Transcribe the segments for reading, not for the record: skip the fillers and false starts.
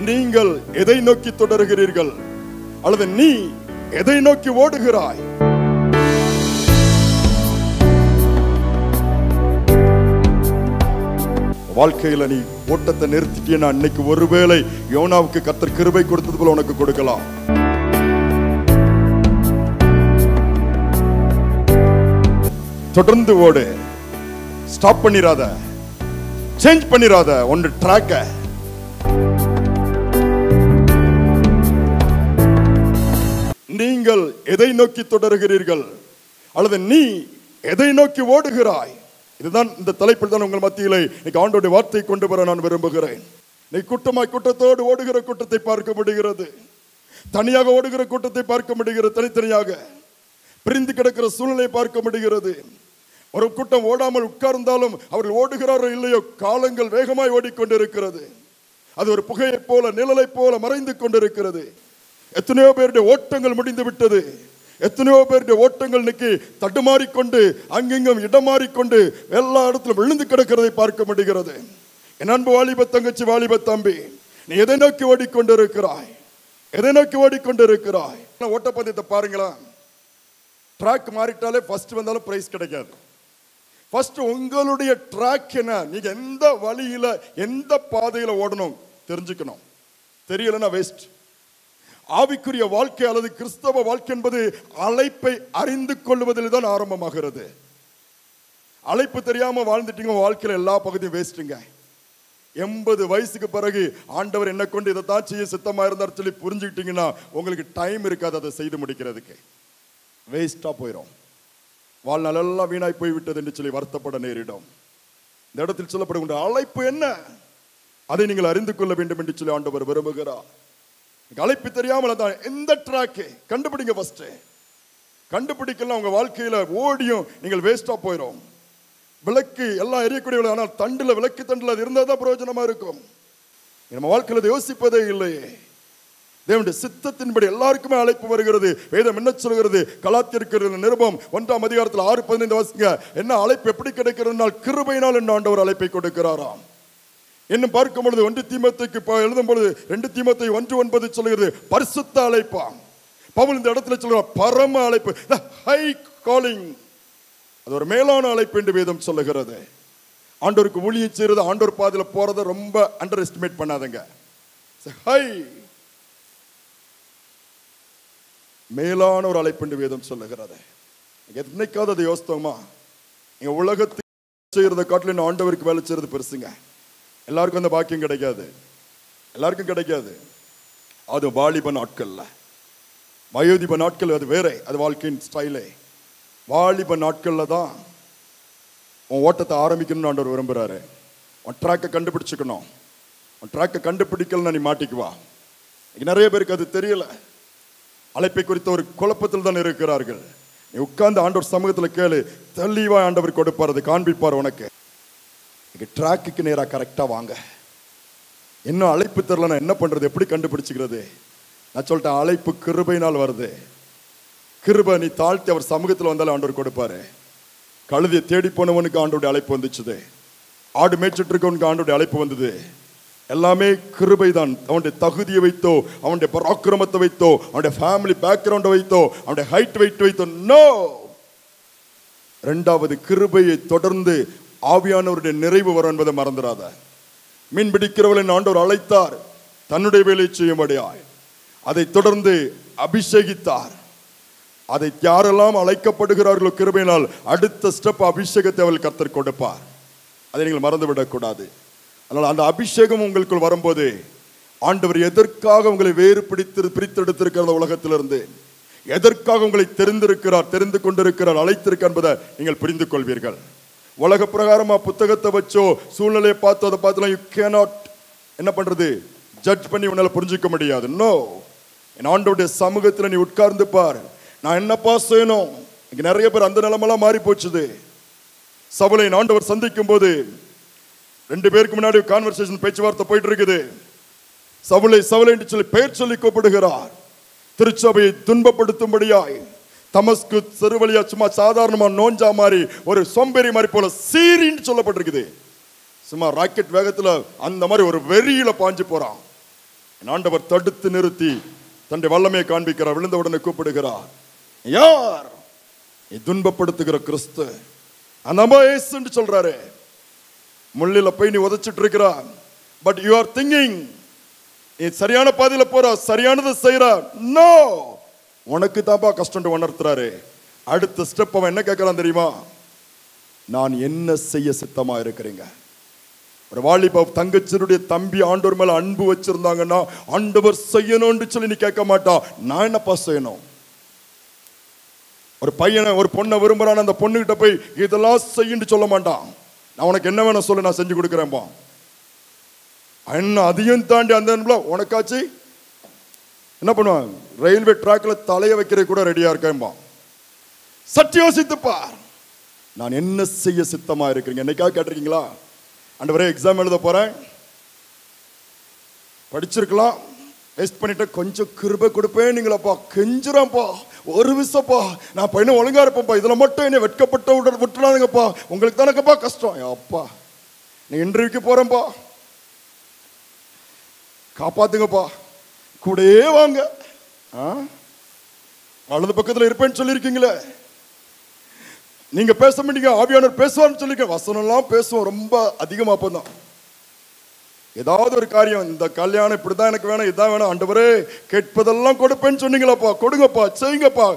நீங்கள் எதை நோக்கி தொடர்கிறீர்கள் அல்லது நீ எதை நோக்கி ஓடுகிறாய்? வாழ்க்கையில நீ ஓட்டத்தை நிறுத்திட்டீன்னா இன்னைக்கு ஒருவேளை யோனாவுக்கு கர்த்தர் கிருபை கொடுத்தது போல உனக்கு கொடுக்கலாம். தொடர்ந்து ஓடு, ஸ்டாப் பண்ணிராத, சேஞ்ச் பண்ணிராத ஒன்னு ட்ராக்க. நீங்கள் எதை நோக்கி தொடர்கிறீர்கள் அல்லது நீ எதை நோக்கி ஓடுகிறாய்? இதுதான் இந்த தலைப்பில் தான் உங்கள் மத்தியிலே இன்னைக்கு ஆண்டவருடைய வார்த்தை கொண்டு வர நான் விரும்புகிறேன். நீ கூட்டத்தோடு ஓடுகிற கூட்டத்தை பார்க்க முடிகிறது, தனியாக ஓடுகிற கூட்டத்தை பார்க்க முடிகிறது, தனித்தனியாக பிரிந்து கிடக்கிற சூழ்நிலையை பார்க்க முடிகிறது. ஒரு கூட்டம் ஓடாமல் உட்கார்ந்தாலும் அவர்கள் ஓடுகிறாரோ இல்லையோ காலங்கள் வேகமாய் ஓடிக்கொண்டிருக்கிறது. அது ஒரு புகையை போல நிழலை போல மறைந்து கொண்டிருக்கிறது. எத்தனையோ பேருடைய ஓட்டங்கள் முடிந்து விட்டது. எத்தனையோ பேருடைய ஓட்டங்கள் இன்னைக்கு தடுமாறிக்கொண்டு அங்கெங்கும் இடமாறிக்கொண்டு எல்லா இடத்திலும் விழுந்து கிடக்கிறதை பார்க்க முடிகிறது. என் அன்பு வாலிப தங்கச்சி, வாலிப தம்பி, நீ எதை நோக்கி ஓடிக்கொண்டிருக்கிறாய்? எதை நோக்கி ஓடிக்கொண்டிருக்கிறாய்? ஓட்டப்பந்தயத்தை பாருங்களா, ட்ராக் மாறிட்டாலே ஃபர்ஸ்ட் வந்தாலும் பிரைஸ் கிடைக்காது. ஃபர்ஸ்ட் உங்களுடைய ட்ராக் என்ன, நீங்க எந்த வழியில எந்த பாதையில ஓடணும் தெரிஞ்சுக்கணும். தெரியலன்னா வேஸ்ட். ஆவிக்குரிய வாழ்க்கை அல்லது கிறிஸ்தவ வாழ்க்கை என்பது அழைப்பை அறிந்து கொள்வதில் தான் ஆரம்பமாகிறது. அழைப்பு தெரியாம வாழ்ந்துட்டீங்க, வாழ்க்கையில எல்லா பகுதியும் வேஸ்ட்டுங்க. 80 வயசுக்கு பிறகு ஆண்டவர் என்ன கொண்டு இதை தான் செய்ய சித்தமா இருந்தார் சொல்லி புரிஞ்சுக்கிட்டீங்கன்னா உங்களுக்கு டைம் இருக்காது அதை செய்து முடிக்கிறதுக்கு. வேஸ்டா போயிடும். வாழ்நாள் எல்லாம் வீணாய் போய்விட்டது என்று சொல்லி வருத்தப்பட நேரிடும். இந்த இடத்தில் சொல்லப்படுகின்ற அழைப்பு என்ன, அதை நீங்கள் அறிந்து கொள்ள வேண்டும் என்று சொல்லி ஆண்டவர் விரும்புகிறார். அழைப்பு தெரியாமல் தான் எந்த ட்ராக் கண்டுபிடிங்க. ஃபர்ஸ்ட் கண்டுபிடிக்கலாம். உங்க வாழ்க்கையில ஓடியும் நீங்கள் வேஸ்டா போயிடும். விளக்கு எல்லாம் எரியக்கூடிய, ஆனால் தண்டுல விளக்கு தண்டுல அது இருந்தால் தான் பிரயோஜனமா இருக்கும். நம்ம வாழ்க்கையில யோசிப்பதே இல்லையே. தேவனுடைய சித்தத்தின்படி எல்லாருக்குமே அழைப்பு வருகிறது. வேதம் என்ன சொல்கிறது? கலாத்தியருக்கு நிருபம் 1ஆம் அதிகாரத்தில் 6:15 வாசிங்க. என்ன அழைப்பு எப்படி கிடைக்கிறதுனால் கிருபையினால் என்ன ஆண்டவர் அழைப்பை கொடுக்கிறாராம். இன்னும் பார்க்கும் பொழுது 1 தீமோத்தேயுக்கு எழுதும் பொழுது 2 தீமோத்தேயு 1:9 சொல்கிறது பரிசுத்த அழைப்பா. பவுல் இந்த இடத்துல சொல்கிறார் பரம அழைப்பு, ஹை காலிங். அது ஒரு மேலான அழைப்பு என்று வேதம் சொல்லுகிறது. ஆண்டவருக்கு ஊழியம் செய்யறது, ஆண்டவர் பாதையில போறதை ரொம்ப அண்டர் எஸ்டிமேட் பண்ணாதங்க. ஹை மேலான ஒரு அழைப்பு என்று வேதம் சொல்லுகிறது. என்னைக்காவது அதை யோசித்தோமா? நீங்க உலகத்துக்கு செய்யறதை காட்டிலும் ஆண்டவருக்கு வேலை செய்யறது பெருசுங்க. எல்லாருக்கும் அந்த பாக்கியம் கிடைக்காது, எல்லாருக்கும் கிடைக்காது. அது வாலிப நாட்கள்ல, வயோதிப நாட்கள் அது வேற, அது வாழ்க்கையின் ஸ்டைலே. வாலிப நாட்கள்ல தான் உன் ஓட்டத்தை ஆரம்பிக்கணும்னு ஆண்டவர் விரும்புறாரு. உன் ட்ராக்கை கண்டுபிடிச்சுக்கணும். உன் ட்ராக்கை கண்டுபிடிக்கலன்னா நீ மாட்டிக்குவா. நிறைய பேருக்கு அது தெரியல. அழைப்பை குறித்த ஒரு குழப்பத்தில் தான் இருக்கிறார்கள். நீ உட்கார்ந்து ஆண்டவர் சமூகத்தில் கேளு, தெளிவா ஆண்டவர் கொடுப்பார், அதை காண்பிப்பார் உனக்கு. ட்ராக்குக்கு நேராக கரெக்டா வாங்க. இன்னும் அழைப்பு தெரியலன்னா என்ன பண்றது, எப்படி கண்டுபிடிச்சுக்கிறது? நான் சொல்லிட்டேன், அழைப்பு கிருபையினால் வருது. கிருபை நீ தாழ்த்தி அவர் சமூகத்தில் வந்தாலும் ஆண்டவர் கொடுப்பாரு. கழுதியை தேடி போனவனுக்கு ஆண்டோடைய அழைப்பு வந்துச்சுது. ஆடு மேய்ச்சிட்டு இருக்கவனுக்கு ஆண்டோடைய அழைப்பு வந்தது. எல்லாமே கிருபை தான். அவனுடைய தகுதியை வைத்தோ, அவனுடைய பராக்கிரமத்தை வைத்தோ, அவனுடைய ஃபேமிலி பேக்ரவுண்டை வைத்தோ, அவனுடைய ஹைட் வெயிட் வைத்தோ நோ. இரண்டாவது, கிருபையை தொடர்ந்து ஆவியானவருடைய நிறைவு வரும் என்பதை மறந்துடாத. மீன் பிடிக்கிறவர்களை ஆண்டவர் அழைத்தார் தன்னுடைய வேலையை செய்யும்படியாய். அதை தொடர்ந்து அபிஷேகித்தார். அதை யாரெல்லாம் அழைக்கப்படுகிறார்களோ கிருபையினால் அடுத்த ஸ்டெப் அபிஷேகத்தை அவள் கர்த்தர் கொடுப்பார். அதை நீங்கள் மறந்துவிடக்கூடாது. அதனால் அந்த அபிஷேகம் உங்களுக்குள் வரும்போது ஆண்டவர் எதற்காக உங்களை வேறு பிரித்தெடுத்திருக்கிற உலகத்திலிருந்து, எதற்காக உங்களை தெரிந்து கொண்டிருக்கிறார், அழைத்திருக்க என்பதை நீங்கள் புரிந்து கொள்வீர்கள். உலக பிரகாரமா புத்தகத்தை வச்சோ சூழ்நிலையை பார்த்தோ அதை பார்த்தலாம் யூ கேனாட் என்ன பண்றது, ஜட்ஜ் பண்ணி உன்னால புரிஞ்சுக்க முடியாது. நோ, என் ஆண்டவருடைய சமூகத்தில் நீ உட்கார்ந்து பார், நான் என்னப்பா செய்யணும். இங்க நிறைய பேர் அந்த நிலைமெல்லாம் மாறி போச்சுது. சவுலை ஆண்டவர் சந்திக்கும் போது 2 பேருக்கு முன்னாடி கான்வர்சேஷன், பேச்சுவார்த்தை போயிட்டு இருக்குது. சவுலை சவுலை என்று சொல்லி பெயர் சொல்லி கூப்பிடுகிறார். திருச்சபையை துன்பப்படுத்தும்படியாய் தமஸ்கு செருவழியா சும்மா சாதாரணமா நோஞ்சா மாதிரி ஒரு சோம்பேறி மாதிரி போல சீரின்னு சொல்லப்பட்டிருக்குது. சும்மா ராக்கெட் வேகத்துல அந்த மாதிரி ஒரு வெறியில பாஞ்சு போறான். என் ஆண்டவர் தடுத்து நிறுத்தி தன்னுடைய வல்லமையை காண்பிக்கிறார். விழுந்த உடனே கூப்பிடுகிறார், யார்? துன்பப்படுத்துகிற கிறிஸ்து, அந்த அம்மா இயேசுன்னு சொல்றாரு. முள்ளில போய் நீ உதைச்சிட்டு இருக்கிற, பட் யூ ஆர் திங்கிங் நீ சரியான பாதையில போற, சரியானதை செய்யற. நோ, உனக்கு தாப்பா கஷ்டம் உணர்த்துறாரு. அடுத்த ஸ்டெப் அவன் என்ன கேட்கறான் தெரியுமா? நான் என்ன செய்ய சித்தமா இருக்கிறீங்க? ஒரு வாலிப தங்கச்சினுடைய தம்பி ஆண்டவர் மேல அன்பு வச்சிருந்தாங்கன்னா ஆண்டவர் செய்யணும்னு சொல்லி நீ கேட்க மாட்டா, நான் என்னப்பா செய்யணும்? ஒரு பையனை ஒரு பொண்ணை விரும்புறான், அந்த பொண்ணுகிட்ட போய் இதெல்லாம் செய்யுன்னு சொல்ல மாட்டான். நான் உனக்கு என்ன வேணும் சொல்லு, நான் செஞ்சு கொடுக்குறேன்பா. என்ன அதையும் தாண்டி அந்த உனக்காச்சு என்ன பண்ணுவான்? ரயில்வே டிராக்ல தலைய வைக்கிற கூட ரெடியா இருக்கேன்பா. சற்று யோசித்துப்பா, நான் என்ன செய்ய சித்தமா இருக்கிறீங்க? என்னைக்காக கேட்டிருக்கீங்களா? ஆண்டவரே எக்ஸாம் எழுத போறேன், படிச்சிருக்கலாம், வேஸ்ட் பண்ணிட்டு கொஞ்சம் கிருபை கொடுப்பேன் நீங்களப்பா, கெஞ்சுறேன்ப்பா, ஒரு விஷப்பா, நான் பையனை ஒழுங்கா இருப்பேன்ப்பா, இதுல மட்டும் என்ன வெட்கப்பட்ட விட்டுறாதுங்கப்பா, உங்களுக்கு தானேப்பா கஷ்டம். அப்பா நீ இன்டர்வியூக்கு போறேன்ப்பா, காப்பாத்துங்கப்பா, கூடயே வாங்க. வலது பக்கத்துல இருப்பேன்னு சொல்லியிருக்கீங்களே, நீங்க பேச மாட்டீங்க, ஆவியானவர் பேசுவார்னு சொல்லிக்க. வசனம் எல்லாம் பேசுவோம் ரொம்ப அதிகமா. அப்பதான் ஏதாவது ஒரு காரியம், இந்த கல்யாணம் இப்படிதான் எனக்கு வேணும், இதான் வேணும், ஆண்டவரே கேட்பதெல்லாம் கொடுப்பேன்னு சொன்னீங்களாப்பா, கொடுங்கப்பா, செய்யுங்கப்பா.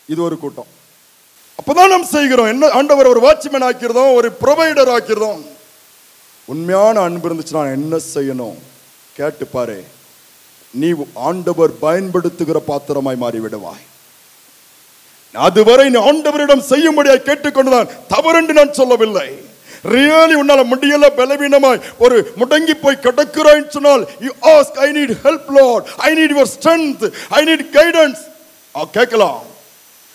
இது ஒரு கூட்டம். அப்பதான் நாம் செய்கிறோம். என்ன, ஆண்டவர் ஒரு வாட்ச்மேன் ஆக்கிறதும், ஒரு ப்ரொவைடர் ஆக்கிறதும். உண்மையான அன்பு இருந்துச்சுன்னா என்ன செய்யணும் கேட்டு பாரு, நீ ஆண்டவர் பயன்படுத்துகிற பாத்திரமாய் மாறி விடுவாய். அதுவரை நீ ஆண்டவரிடம் செய்யும்படியாய் கேட்டுக்கொண்டுதான் தவறு என்று நான் சொல்லவில்லை. ரியலி உன்னால முடியல, பலவீனமாய் ஒரு முடங்கி போய் கிடக்கிறாய் சொன்னால், you ask, I need help Lord, I need your strength, I need guidance. கேட்கலாம்.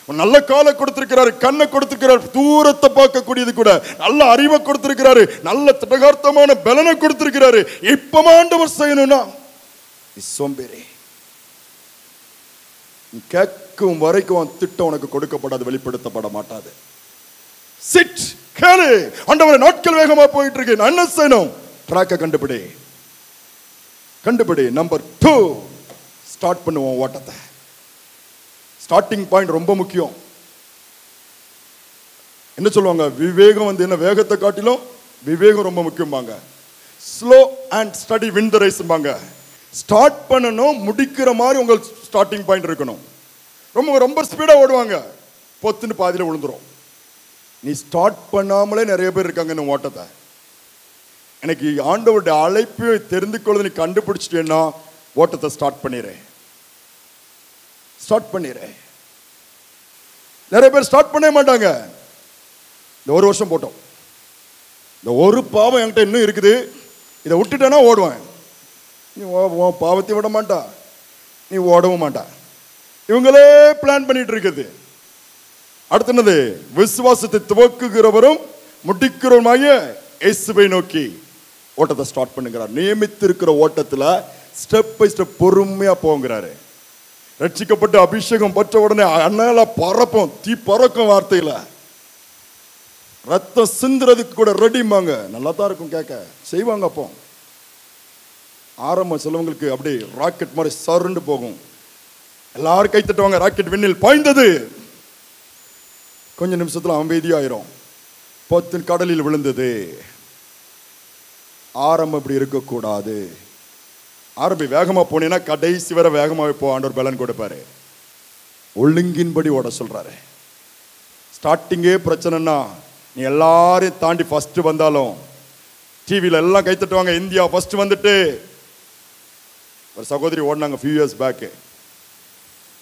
நல்ல காலை கொடுத்திருக்கிறாரு, கண்ணை கொடுத்திருக்கிறார், தூரத்தை பார்க்கக்கூடியது கூட, நல்ல அறிவை கொடுத்திருக்கிறாரு, நல்ல திடகார்த்தமான பலனை கொடுத்திருக்கிறாரு. இப்ப ஆண்டவர் செய்யணும்னா சோம்பேறி. கேட்கும் வரைக்கும் திட்டம் உனக்கு கொடுக்கப்படாது, வெளிப்படுத்தப்பட மாட்டாது. சிட், கேளு. ஆண்டவரே நாட்கள் வேகமா போயிட்டு இருக்கு, நான் என்ன செய்யணும்? ட்ராக்கை கண்டுபிடி. நம்பர் 2, ஸ்டார்ட் பண்ணுவோம் ஓட்டத்தை. ஸ்டார்டிங் பாயிண்ட் ரொம்ப முக்கியம். என்ன சொல்லுவாங்க, விவேகம் என்ன வேகத்தை காட்டிலும் விவேகம் ரொம்ப முக்கியம்பாங்க. Slow and steady win the ரேஸ்பாங்க. ஸ்டார்ட் பண்ணணும், முடிக்கிற மாதிரி உங்கள் ஸ்டார்டிங் பாயிண்ட் இருக்கணும். ரொம்ப ஸ்பீடா ஓடுவாங்க, பொத்துன்னு பாதியில விழுந்துரும். நீ ஸ்டார்ட் பண்ணாமலே நிறைய பேர் இருக்காங்க இந்த ஓட்டத்தை. எனக்கு ஆண்டவருடைய அழைப்பு தெரிந்து கொள்வது நீ கண்டுபிடிச்சிட்டேன்னா ஓட்டத்தை ஸ்டார்ட் பண்ணிடுறேன். நிறைய பேர் ஸ்டார்ட் பண்ணவே மாட்டாங்க. இந்த ஒரு வருஷம் போட்டோம், இந்த ஒரு பாவம் என்கிட்ட இன்னும் இருக்குது, இதை விட்டுட்டேன்னா ஓடுவேன். நீ பாவத்தை விட மாட்டா, நீ ஓடவும் மாட்டா. இவங்களே பிளான் பண்ணிட்டு இருக்குது. அடுத்து என்னது? விசுவாசத்தை துவக்குகிறவரும் முடிக்கிறவருமாகிய இயேசுவை நோக்கி ஓட்டத்தை ஸ்டார்ட் பண்ணுகிறார். நியமித்திருக்கிற ஓட்டத்துல ஸ்டெப் பை ஸ்டெப் பொறுமையா போங்கிறாரு. ரட்சிக்கப்பட்டு அபிஷேகம் பெற்ற உடனே அண்ணால பறப்போம், தீ பறக்கும் வார்த்தையில, ரத்தம் சிந்துறதுக்கு கூட ரெடிமாங்க. நல்லா தான் இருக்கும் கேட்க, செய்வாங்க. அப்போ ஆரம்பம் சிலவங்களுக்கு அப்படியே ராக்கெட் மாதிரி சருண்டு போகும். எல்லாரும் கை தட்டுவாங்க, ராக்கெட் விண்ணில் பாய்ந்தது. கொஞ்ச நிமிஷத்துல அமைதியாயிரும். பொத்தின் கடலில் விழுந்தது. ஆரம்பம் இப்படி இருக்கக்கூடாது. ஆரம்பி வேகமா போனீங்கன்னா கடைசி வரை வேகமாவே போ, ஆண்டவர் பலன் கொடுப்பாரு. ஒழுங்கின்படி ஓட சொல்றாரு. ஸ்டார்டிங்கே பிரச்சனைனா நீ எல்லாரையும் தாண்டி ஃபர்ஸ்ட் வந்தாலும், டிவியில எல்லாம் கை தட்டுவாங்க, இந்தியா ஃபர்ஸ்ட் வந்துட்டு. ஒரு சகோதரி ஓடினாங்க ஃபியூ இயர்ஸ் பேக்கு,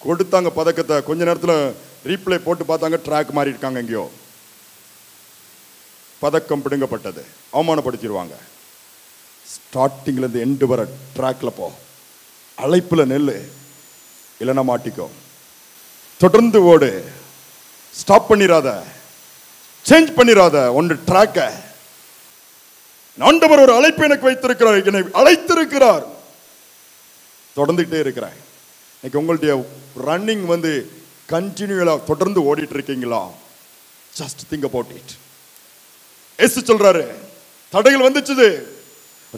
கொடுத்தாங்க பதக்கத்தை. கொஞ்ச நேரத்தில் ரீப்ளே போட்டு பார்த்தாங்க, ட்ராக் மாறி இருக்காங்க, எங்கேயோ பதக்கம் பிடுங்கப்பட்டது. அவமானப்படுத்திடுவாங்க. ஸ்டார்டிங்ல இருந்து எண்டு வர ட்ராக்ல போ, அழைப்புல நெல்லு, இல்லைன்னா மாட்டிக்கோ. தொடர்ந்து ஓடு, ஸ்டாப் பண்ணிராத, சேஞ்ச் பண்ணிராத. ஒன்று ட்ராக்க. ஆண்டவர் ஒரு அழைப்பு எனக்கு வைத்திருக்கிறார், என்னை அழைத்திருக்கிறார், தொடர்ந்துகிட்டே இருக்கிறேன். இன்னைக்கு உங்களுடைய ரன்னிங் கண்டினியூலா தொடர்ந்து ஓடிட்டு இருக்கீங்களா? Just think about it. இயேசு சொல்றாரு, தடைகள் வந்துச்சு,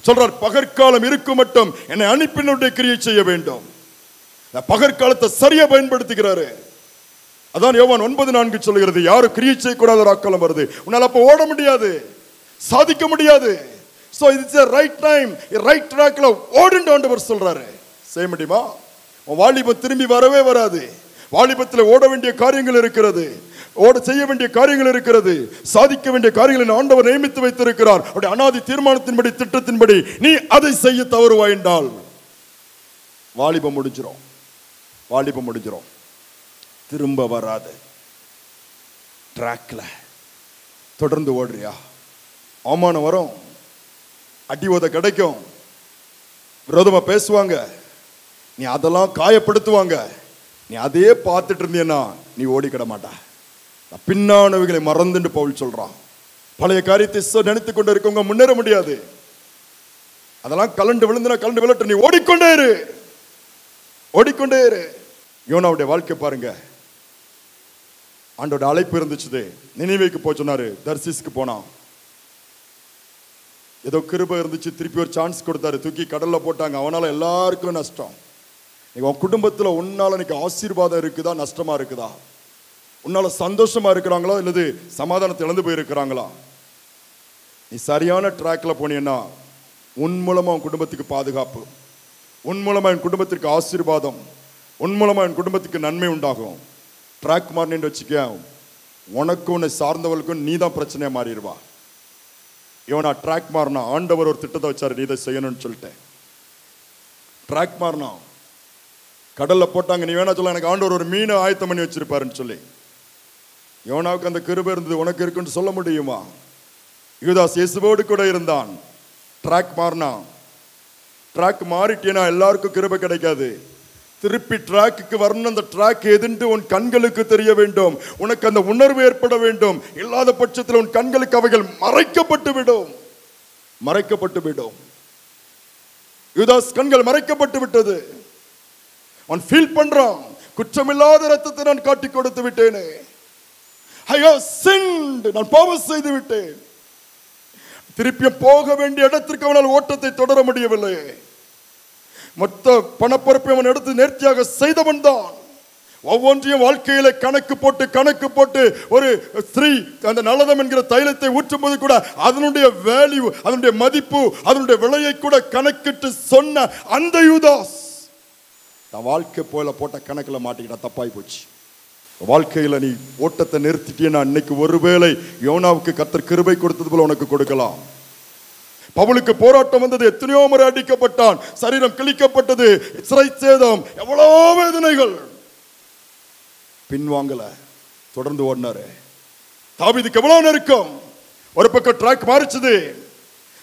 சொல்றார், பகற்காலம் இருக்கும் மட்டும் என்னை அனுப்பினுடைய கிரியை செய்ய வேண்டும். பகற்காலத்தை சரியா பயன்படுத்துகிறாரு. அதான் யோவான் 9:4 சொல்லுகிறது, யாரும் கிரியை செய்யக்கூடாத ஒரு காலம் வருது. உன்னால அப்ப ஓட முடியாது, சாதிக்க முடியாது. So it's a right time, a right trackல ஓடுன்னு ஆண்டவர் சொல்றாரு. செய்ய முடியுமா? வாலிபம் திரும்பி வரவே வராது. வாலிபத்தில் ஓட வேண்டிய காரியங்கள் இருக்கிறது, செய்ய வேண்டிய காரியங்கள் இருக்கிறது, சாதிக்க வேண்டிய காரியங்களை ஆண்டவர் நியமித்து வைத்திருக்கிறார். அவருடைய அனாதி தீர்மானத்தின்படி, திட்டத்தின்படி நீ அதை செய்ய தவறுவாய் என்றால் வாலிபம் முடிஞ்சிரும். வாலிபம் முடிஞ்சிரும், திரும்ப வராது. ட்ராக்ல தொடர்ந்து ஓடுறியா? அவமானம் வரும், அடி உத கிடைக்கும், விரோதமா பேசுவாங்க, நீ அதெல்லாம் காயப்படுத்துவாங்க. நீ அதே பார்த்துட்டு இருந்தீன்னா நீ ஓடிக்கிட மாட்டா. பின்னானவைகளை மறந்துட்டு பவுல் சொல்றான். பழைய காரியத்தை நினைத்து கொண்டு இருக்கவங்க முன்னேற முடியாது. அதெல்லாம் கலண்டு விழுந்துனா கலண்டு விழட்டு, நீ ஓடிக்கொண்டே இரு, ஓடிக்கொண்டே இரு. யோனாவுடைய வாழ்க்கை பாருங்க. ஆண்டோட அழைப்பு இருந்துச்சு, நினைவேக்கு போய் சொன்னாரு, தர்சிஸ்க்கு போனான். ஏதோ கிருபை இருந்துச்சு, திருப்பி ஒரு சான்ஸ் கொடுத்தாரு, தூக்கி கடல்ல போட்டாங்க. அவனால எல்லாருக்கும் நஷ்டம். உன் குடும்பத்துல உன்னால இன்னைக்கு ஆசீர்வாதம் இருக்குதா, நஷ்டமா இருக்குதா? உன்னால சந்தோஷமா இருக்கிறாங்களா இல்லது சமாதானத்தை இழந்து போயிருக்கிறாங்களா? நீ சரியான ட்ராக்ல போனீங்கன்னா உன் மூலமா உன் குடும்பத்துக்கு பாதுகாப்பு, உன் மூலமா என் குடும்பத்திற்கு ஆசீர்வாதம், உன் மூலமா என் குடும்பத்துக்கு நன்மை உண்டாகும். ட்ராக் மாறினு வச்சுக்க, உனக்கும் உன்னை சார்ந்தவர்களுக்கும் நீ தான் பிரச்சனையா மாறிடுவா. இவனா ட்ராக் மாறினா ஆண்டவர் ஒரு திட்டத்தை வச்சாரு, நீ இதை செய்யணும்னு சொல்லிட்டு. ட்ராக் மாறினா கடல்ல போட்டாங்க. நீ வேணா சொல்ல, எனக்கு ஆண்டவர் ஒரு மீனை ஆயத்தம் பண்ணி வச்சிருப்பாருன்னு சொல்லி. யோனாவுக்கு அந்த கிருபை இருந்தது, உனக்கு இருக்குன்னு சொல்ல முடியுமா? யூதாஸ் இயேசுவோடு கூட இருந்தான். ட்ராக் மாறினா, ட்ராக் மாறிட்டேனா எல்லாருக்கும் கிருபை கிடைக்காது. திருப்பி ட்ராக்கு வரணும். அந்த ட்ராக் எதுன்னு உன் கண்களுக்கு தெரிய வேண்டும், உனக்கு அந்த உணர்வு ஏற்பட வேண்டும். இல்லாத பட்சத்தில் உன் கண்களுக்கு அவைகள் மறைக்கப்பட்டு விடும், மறைக்கப்பட்டு விடும். யூதாஸ் கண்கள் மறைக்கப்பட்டு விட்டது. அவன் ஃபீல் பண்றான், குற்றமில்லாத ரத்தத்தை நான் காட்டி கொடுத்து விட்டேனே, I have sinned, நான் பாவம் செய்து விட்டேன். திருப்பி போக வேண்டிய இடத்திற்கு அவனால் ஓட்டத்தை தொடர முடியவில்லை. மொத்த பணப்பரப்பை அவன் எடுத்து நேர்த்தியாக செய்தவன் தான். ஒவ்வொன்றையும் வாழ்க்கையில கணக்கு போட்டு ஒரு ஸ்திரீ அந்த நலதம் என்கிற தைலத்தை ஊற்றும் போது கூட அதனுடைய வேல்யூ, அதனுடைய மதிப்பு, அதனுடைய விலையை கூட கணக்கிட்டு சொன்ன அந்த யூதாஸ் தன் வாழ்க்கை போல போட்ட கணக்கில் மாட்டிக்கிட்ட, தப்பாய் போச்சு. வாழ்க்கையில நீ ஓட்டத்தை நிறுத்திட்டீன்னா இன்னைக்கு ஒருவேளை யோனாவுக்கு கர்த்தர் கிருபை கொடுத்தது போல உனக்கு கொடுக்கலாம். பவுலுக்கு போராட்டம் வந்தது, எத்தனையோ முறை அடிக்கப்பட்டான், சரீரம் கிழிக்கப்பட்டது, சிறை சேதம், எவ்வளவு வேதனைகள். பின்வாங்கல, தொடர்ந்து ஓடினாரு. தாவீதுக்கு எவ்வளவு நெருக்கம். ஒரு பக்கம் ட்ராக் மாறிச்சது.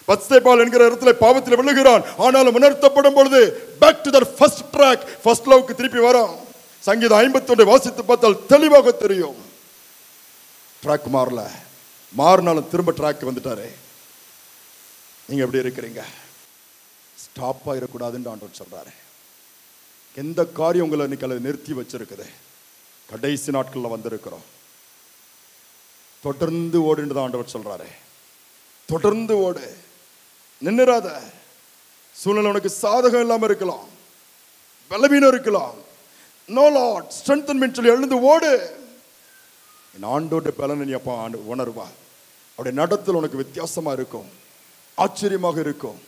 பத்சேபால் என்கிற இடத்துல பாவத்தில் விழுகிறான். ஆனாலும் உணர்த்தப்படும் பொழுது back to that first track, first லவ்க்கு திருப்பி வரான். சங்கீதம் 51 வாசித்து பார்த்தால் தெளிவாக தெரியும். ட்ராக் மாறல, மாறினாலும் திரும்ப ட்ராக் வந்துட்டாரு. நீங்க எப்படி இருக்கிறீங்க? ஸ்டாப் ஆயிடக்கூடாதுன்னு ஆண்டவர் சொல்றாரு. எந்த காரியம் உங்களை இன்னைக்கு நிறுத்தி வச்சிருக்குது? கடைசி நாட்கள்ல வந்திருக்கிறோம். தொடர்ந்து ஓடுன்னு தான் ஆண்டவர் சொல்றாரு. தொடர்ந்து ஓடு, நின்னுறாத. சூழ்நிலை உனக்கு சாதகம் இல்லாம இருக்கலாம், பலவீனம் இருக்கலாம். நோ லார்ட் ஸ்ட்ரெங்தன் மீ சொல்லி எழுந்து ஓடு. என் ஆண்டோட பலனை நீ அப்ப உணர்வா. அவருடைய நடத்தல் உனக்கு வித்தியாசமா இருக்கும், ஆச்சரியமாக இருக்கும்.